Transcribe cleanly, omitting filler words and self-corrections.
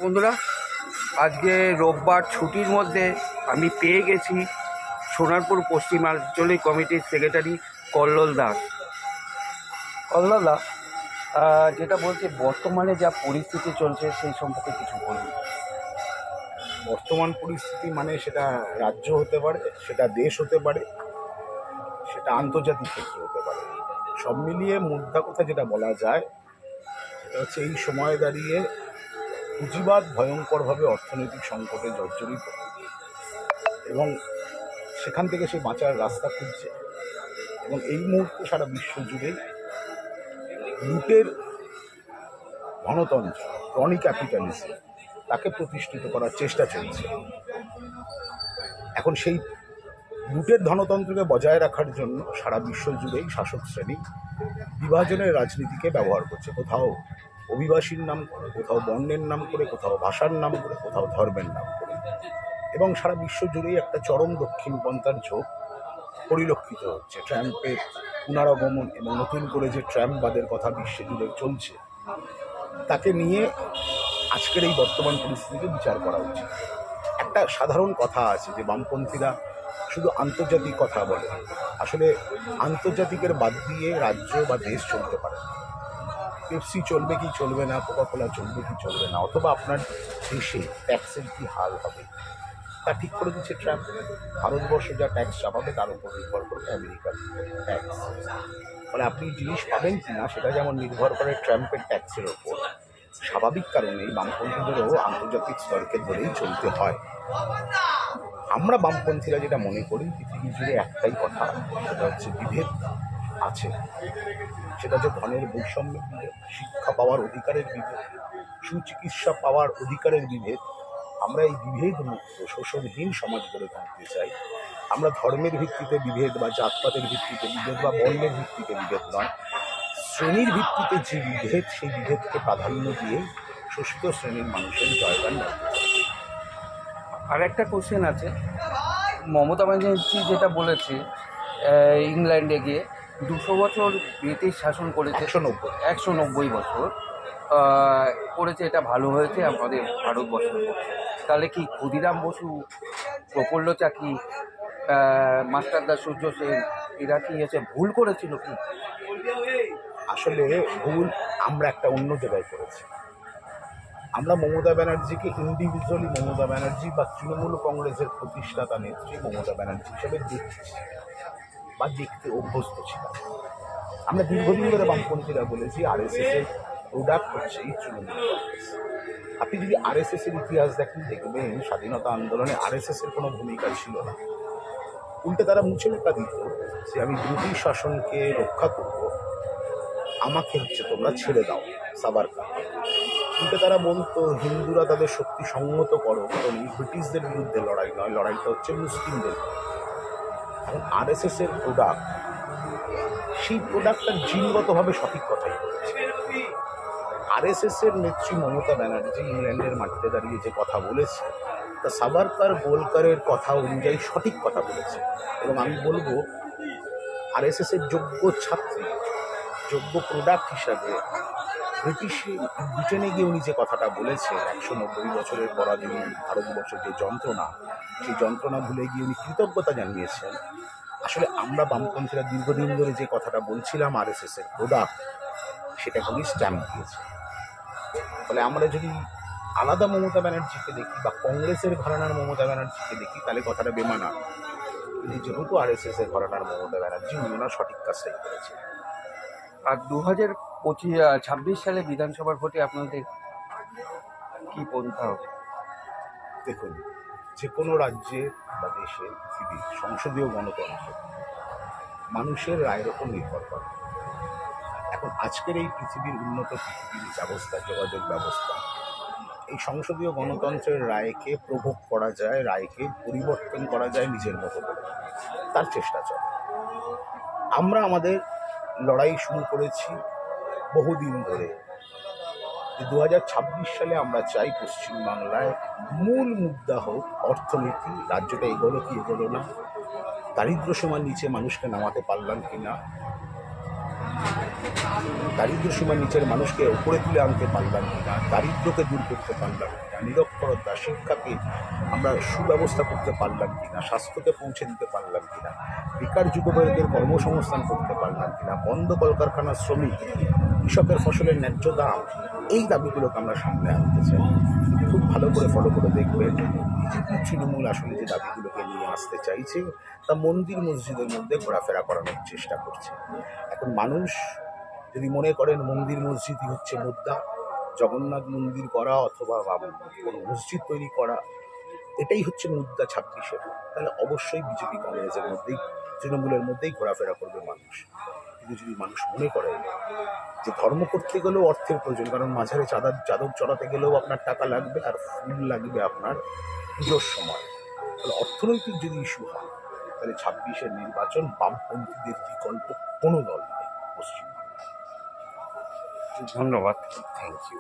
বন্ধুরা, আজকে রোববার ছুটির মধ্যে আমি পেয়ে গেছি সোনারপুর পশ্চিমাঞ্চলিক কমিটির সেক্রেটারি কল্লোল দাস। কল্লোল দা, যেটা বলছে বর্তমানে যা পরিস্থিতি চলছে সেই সম্পর্কে কিছু বলুন। বর্তমান পরিস্থিতি মানে সেটা রাজ্য হতে পারে, সেটা দেশ হতে পারে, সেটা আন্তর্জাতিক ক্ষেত্র হতে পারে। সব মিলিয়ে মুদ্রা কথা যেটা বলা যায় সেটা হচ্ছে এই সময়ে দাঁড়িয়ে পুঁজিবাদ ভয়ঙ্করভাবে অর্থনৈতিক সংকটে জর্জরিত এবং সেখান থেকে সে বাঁচার রাস্তা খুঁজছে। এবং এই মুহূর্তে সারা বিশ্ব জুড়ে লুটের গণতন্ত্র, ক্রনি ক্যাপিটালিজম, তাকে প্রতিষ্ঠিত করার চেষ্টা চলছে। এখন সেই লুটের ধনতন্ত্রকে বজায় রাখার জন্য সারা বিশ্ব জুড়েই শাসক শ্রেণী বিভাজনের রাজনীতিকে ব্যবহার করছে। কোথাও অভিবাসীর নাম করে, কোথাও বর্ণের নাম করে, কোথাও ভাষার নাম করে, কোথাও ধর্মের নাম করে। এবং সারা বিশ্ব জুড়েই একটা চরম দক্ষিণপন্থার ঝোঁক পরিলক্ষিত হচ্ছে। ট্রাম্পের পুনরাগমন এবং নতুন করে যে ট্রাম্পবাদের কথা বিশ্বে জুড়ে চলছে, তাকে নিয়ে আজকের এই বর্তমান পরিস্থিতিকে বিচার করা উচিত। একটা সাধারণ কথা আছে যে বামপন্থীরা শুধু আন্তর্জাতিক কথা বলে। আসলে আন্তর্জাতিকের বাদ দিয়ে রাজ্য বা দেশ চলতে পারে না। পেপসি চলবে কি চলবে না, কোকাকোলা চলবে কি চলবে না, অথবা আপনার দেশে ট্যাক্সের কি হাল হবে তা ঠিক করে দিচ্ছে ট্রাম্প। ভারতবর্ষে যা ট্যাক্স চাপাবে তার উপর নির্ভর করবে আমেরিকার ট্যাক্স। ফলে আপনি জিনিস পাবেন কি না সেটা যেমন নির্ভর করে ট্রাম্পের ট্যাক্সের ওপর, স্বাভাবিক কারণেই বামপন্থীদেরও আন্তর্জাতিক স্তরকে ধরেই চলতে হয়। আমরা বামপন্থীরা যেটা মনে করি, পৃথিবী জুড়ে একটাই কথা, সেটা হচ্ছে বিভেদ আছে। সেটা হচ্ছে ধনের বৈষম্যের বিভেদ, শিক্ষা পাওয়ার অধিকারের বিভেদ, সুচিকিৎসা পাওয়ার অধিকারের বিভেদ। আমরা এই বিভেদ মুক্ত শোষণহীন সমাজ গড়ে তুলতে চাই। আমরা ধর্মের ভিত্তিতে বিভেদ বা জাতপাতের ভিত্তিতে বিভেদ বা বর্ণের ভিত্তিতে বিভেদ নয়, শ্রেণীর ভিত্তিতে যে বিভেদ, সেই বিভেদকে প্রাধান্য দিয়ে শোষিত শ্রেণীর মানুষের জয়গান করতে চাই। আর একটা কোশ্চেন আছে, মমতা ব্যানার্জি যেটা বলেছে ইংল্যান্ডে গিয়ে 200 বছর ব্রিটিশ শাসন করেছে, 190 বছর করেছে, এটা ভালো হয়েছে আমাদের ভারতবর্ষের পক্ষে। তাহলে কি ক্ষুদিরাম বসু, প্রফুল্ল চাকি, মাস্টারদা সূর্য সেন এরা কি ভুল করেছিল কি? আসলে ভুল আমরা একটা অন্য জায়গায় করেছি। আমরা মমতা ব্যানার্জিকে ইন্ডিভিজুয়ালি মমতা ব্যানার্জি বা তৃণমূল কংগ্রেসের প্রতিষ্ঠাতা নেত্রী মমতা ব্যানার্জি হিসেবে দেখছি বা দেখতে অভ্যস্ত ছিলাম। আমরা দীর্ঘদিন ধরে বামপন্থীরা বলেছি আরএসএস এর প্রোডাক্ট হচ্ছে এই তৃণমূল কংগ্রেস। আপনি যদি আরএসএস এর ইতিহাস দেখেন, দেখবেন স্বাধীনতা আন্দোলনে আরএসএস এর কোনো ভূমিকা ছিল না। উল্টে তারা মুছে লেখা দিত যে আমি ব্রিটিশ শাসনকে রক্ষা করব, আমাকে তোমরা ছেড়ে দাও, সাভারকার। উল্টে তারা বলতো হিন্দুরা তাদের শক্তি সংহত করো, কারণ ব্রিটিশদের বিরুদ্ধে লড়াই নয়, লড়াইটা হচ্ছে মুসলিমদের। এখন আরএসএস এর প্রোডাক্ট, সেই প্রোডাক্টটা জিনগতভাবে সঠিক কথাই বলেছে। আরএসএস এর নেত্রী মমতা ব্যানার্জি ইংল্যান্ডের মাটিতে দাঁড়িয়ে যে কথা বলেছে, তা সাভারকার গোলকারের কথা অনুযায়ী সঠিক কথা বলেছে। এবং আমি বলবো আরএসএস এর যোগ্য ছাত্রী, যোগ্য প্রোডাক্ট হিসাবে ব্রিটেনে গিয়ে উনি যে কথাটা বলেছেন, 190 বছরের পরাধীন ভারতবর্ষের যে যন্ত্রণা, সেই যন্ত্রণা ভুলে গিয়ে উনি কৃতজ্ঞতা জানিয়েছেন। আসলে আমরা বামপন্থীরা দীর্ঘদিন ধরে যে কথাটা বলছিলাম আরএসএস এর প্রোডাক্ট, সেটাকে উনি স্ট্যাম্প দিয়েছে। ফলে আমরা যদি আলাদা মমতা ব্যানার্জিকে দেখি বা কংগ্রেসের ঘরানার মমতা ব্যানার্জিকে দেখি, তাহলে কথাটা বেমানান। কিন্তু যেহেতু আরএসএস এর ঘরানার মমতা ব্যানার্জি, উনি ওনার সঠিক কাজটাই করেছেন। আর 2026 সালে বিধানসভার ভোটে আপনাদের কি পন্থা হবে? দেখুন, যে কোনো রাজ্যে বা দেশে, পৃথিবীর সংসদীয় গণতন্ত্র মানুষের রায়ের ওপর নির্ভর করে। এখন আজকের এই পৃথিবীর উন্নত পৃথিবীর ব্যবস্থা, যোগাযোগ ব্যবস্থা, এই সংসদীয় গণতন্ত্রের রায়কে প্রভোগ করা যায়, রায়কে পরিবর্তন করা যায় নিজের মতো করে, তার চেষ্টা চলে। আমরা আমাদের লড়াই শুরু করেছি বহুদিন ধরে। 2026 সালে আমরা চাই পশ্চিমবাংলায় মূল মুদ্রা হোক অর্থনীতি। রাজ্যটা এগোলো কি এগোলো না, দারিদ্র্য সীমার নিচে মানুষকে নামাতে পারলাম কি না, দারিদ্র সীমার নিচের মানুষকে উপরে তুলে আনতে পারলাম কিনা, দারিদ্রকে দূর করতে পারলাম কিনা, নিরক্ষরতা শিক্ষাকে আমরা সুব্যবস্থা করতে পারলাম কিনা, স্বাস্থ্যকে পৌঁছে দিতে পারলাম কিনা, বেকার যুবকদের কর্মসংস্থান করতে পারলাম কিনা, বন্ধ কলকারখানার শ্রমিক, কৃষকের ফসলের ন্যায্য দাম, এই দাবিগুলোকে আমরা সামনে আনতে চাই। খুব ভালো করে ফলো করে দেখবেন বিজেপি তৃণমূল আসলে যে দাবিগুলোকে নিয়ে আসতে চাইছে তা মন্দির মসজিদের মধ্যে ঘোরাফেরা করানোর চেষ্টা করছে। এখন মানুষ যদি মনে করেন মন্দির মসজিদই হচ্ছে মুদ্রা, জগন্নাথ মন্দির করা অথবা কোনো মসজিদ তৈরি করা এটাই হচ্ছে মুদ্রা 26-এর, তাহলে অবশ্যই বিজেপি কংগ্রেসের মধ্যেই তৃণমূলের মধ্যেই ঘোরাফেরা করবে মানুষ। কিন্তু যদি মানুষ মনে করে যে ধর্ম করতে গেলেও অর্থের প্রয়োজন, কারণ মাঝারে চাদর চড়াতে গেলেও আপনার টাকা লাগবে আর ফুল লাগবে আপনার পুজোর সময়, তাহলে অর্থনৈতিক যদি ইস্যু হয় তাহলে 26-এর নির্বাচন বামপন্থীদের বিকল্প কোনো দল নয় পশ্চিমবঙ্গে। ধন্যবাদ। Thank you.